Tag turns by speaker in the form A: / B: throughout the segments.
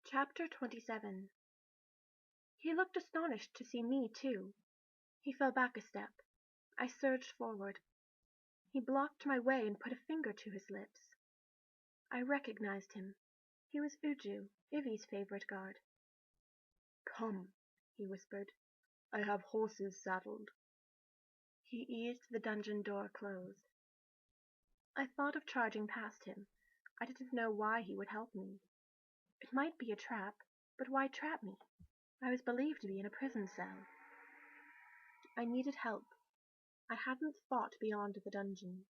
A: Chapter 27. He looked astonished to see me, too. He fell back a step. I surged forward. He blocked my way and put a finger to his lips. I recognized him. He was Uju, Ivy's favorite guard.
B: "Come," he whispered. "I have horses saddled."
A: He eased the dungeon door closed. I thought of charging past him. I didn't know why he would help me. It might be a trap, but why trap me? I was believed to be in a prison cell. I needed help. I hadn't thought beyond the dungeon.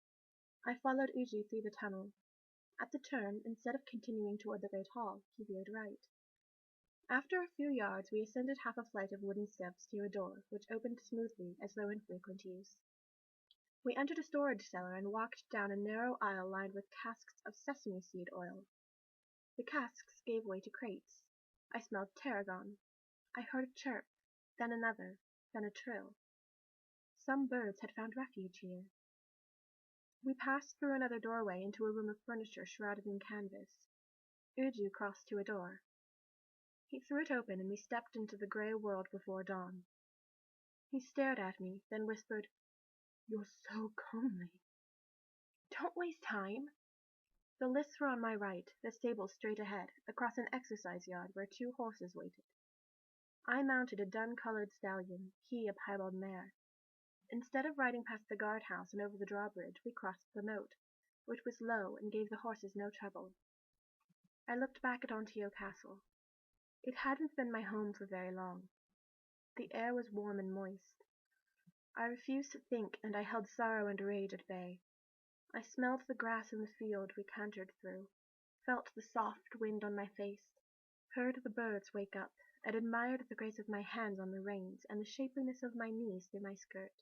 A: I followed Uju through the tunnel. At the turn, instead of continuing toward the great hall, he veered right. After a few yards, we ascended half a flight of wooden steps to a door, which opened smoothly as though in frequent use. We entered a storage cellar and walked down a narrow aisle lined with casks of sesame seed oil. The casks gave way to crates. I smelled tarragon. I heard a chirp, then another, then a trill. Some birds had found refuge here. We passed through another doorway into a room of furniture shrouded in canvas. Uju crossed to a door. He threw it open and we stepped into the grey world before dawn. He stared at me, then whispered,
B: "You're so comely."
A: "Don't waste time." The lists were on my right, the stable straight ahead, across an exercise yard where 2 horses waited. I mounted a dun-colored stallion, he a piebald mare. Instead of riding past the guardhouse and over the drawbridge, we crossed the moat, which was low and gave the horses no trouble. I looked back at Ontio Castle. It hadn't been my home for very long. The air was warm and moist. I refused to think, and I held sorrow and rage at bay. I smelled the grass in the field we cantered through, felt the soft wind on my face, heard the birds wake up, and admired the grace of my hands on the reins and the shapeliness of my knees through my skirt.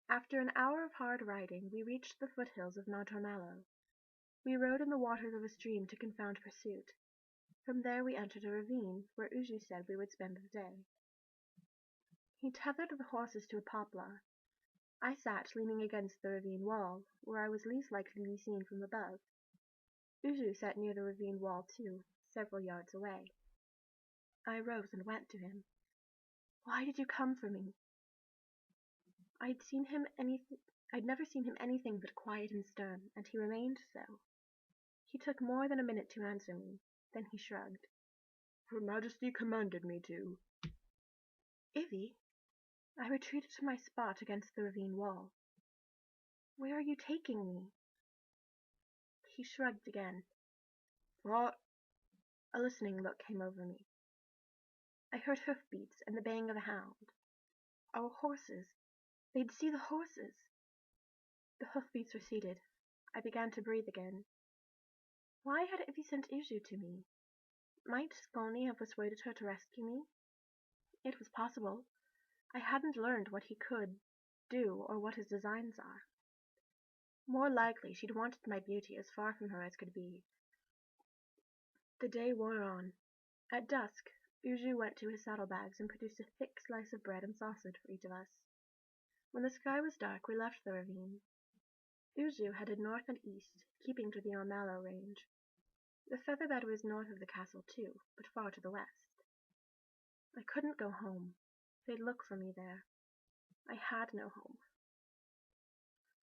A: After an hour of hard riding, we reached the foothills of Mount Ormallo. We rode in the waters of a stream to confound pursuit. From there we entered a ravine, where Uju said we would spend the day. He tethered the horses to a poplar. I sat leaning against the ravine wall, where I was least likely to be seen from above. Uju sat near the ravine wall too, several yards away. I rose and went to him. "Why did you come for me?" I'd never seen him anything but quiet and stern, and he remained so. He took more than a minute to answer me, then he shrugged.
B: "Her Majesty commanded me to."
A: "Ivy?" I retreated to my spot against the ravine wall. "Where are you taking me?" He shrugged again.
B: "Far."
A: A listening look came over me. I heard hoofbeats and the baying of a hound. Our horses. They'd see the horses. The hoofbeats receded. I began to breathe again. Why had Ivy sent Uju to me? Might Skoni have persuaded her to rescue me? It was possible. I hadn't learned what he could do or what his designs are. More likely she'd wanted my beauty as far from her as could be. The day wore on. At dusk, Uju went to his saddlebags and produced a thick slice of bread and sausage for each of us. When the sky was dark, we left the ravine. Uju headed north and east, keeping to the Ormallo range. The featherbed was north of the castle too, but far to the west. I couldn't go home. They'd look for me there. I had no home.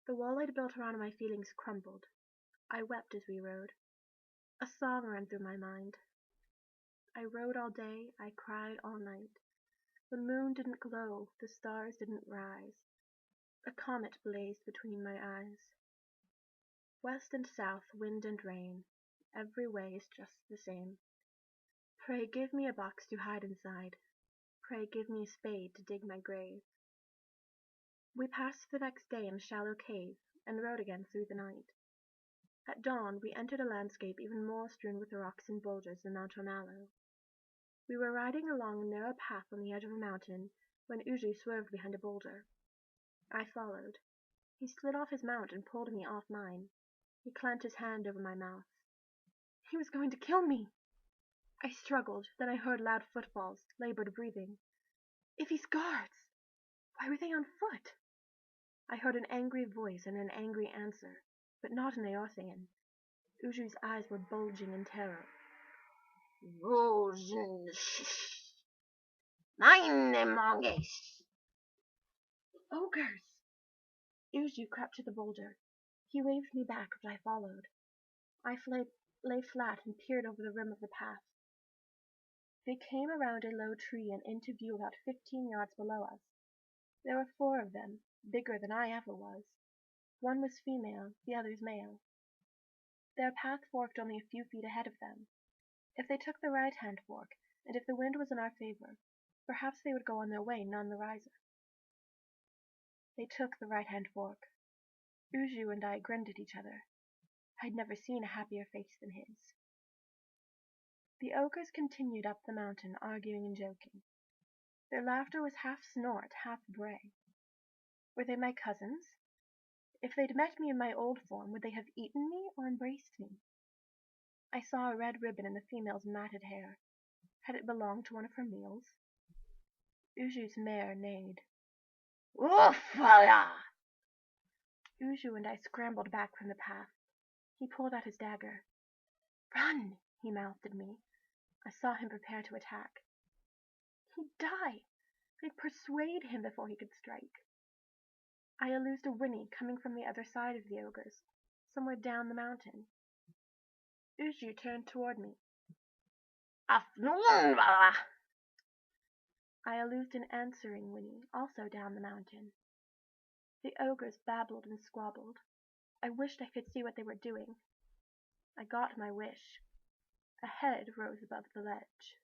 A: The wall I'd built around my feelings crumbled. I wept as we rode. A song ran through my mind. I rode all day, I cried all night. The moon didn't glow, the stars didn't rise. A comet blazed between my eyes. West and south, wind and rain, every way is just the same. Pray give me a box to hide inside. Pray give me a spade to dig my grave. We passed the next day in a shallow cave, and rode again through the night. At dawn, we entered a landscape even more strewn with rocks and boulders than Mount Ormallo. We were riding along a narrow path on the edge of a mountain when Uju swerved behind a boulder. I followed. He slid off his mount and pulled me off mine. He clamped his hand over my mouth. He was going to kill me! I struggled, then I heard loud footfalls, labored breathing. Ivy's guards! Why were they on foot? I heard an angry voice and an angry answer, but not an Eorthian. Uju's eyes were bulging in terror.
C: Meine mongoose.
A: Ogres! Uju crept to the boulder. He waved me back, but I followed. I lay flat and peered over the rim of the path. They came around a low tree and into view about 15 yards below us. There were 4 of them, bigger than I ever was. One was female, the others male. Their path forked only a few feet ahead of them. If they took the right-hand fork, and if the wind was in our favor, perhaps they would go on their way, none the wiser. They took the right-hand fork. Uju and I grinned at each other. I'd never seen a happier face than his. The ogres continued up the mountain, arguing and joking. Their laughter was half snort, half bray. Were they my cousins? If they'd met me in my old form, would they have eaten me or embraced me? I saw a red ribbon in the female's matted hair. Had it belonged to one of her meals? Uju's mare neighed.
C: Woofala!
A: Uju and I scrambled back from the path. He pulled out his dagger. Run, he mouthed at me. I saw him prepare to attack. He'd die. They'd persuade him before he could strike. I illused a whinny coming from the other side of the ogres, somewhere down the mountain. Uju turned toward me.
C: Afnoonvala!
A: I illused an answering whinny, also down the mountain. The ogres babbled and squabbled. I wished I could see what they were doing. I got my wish. A head rose above the ledge.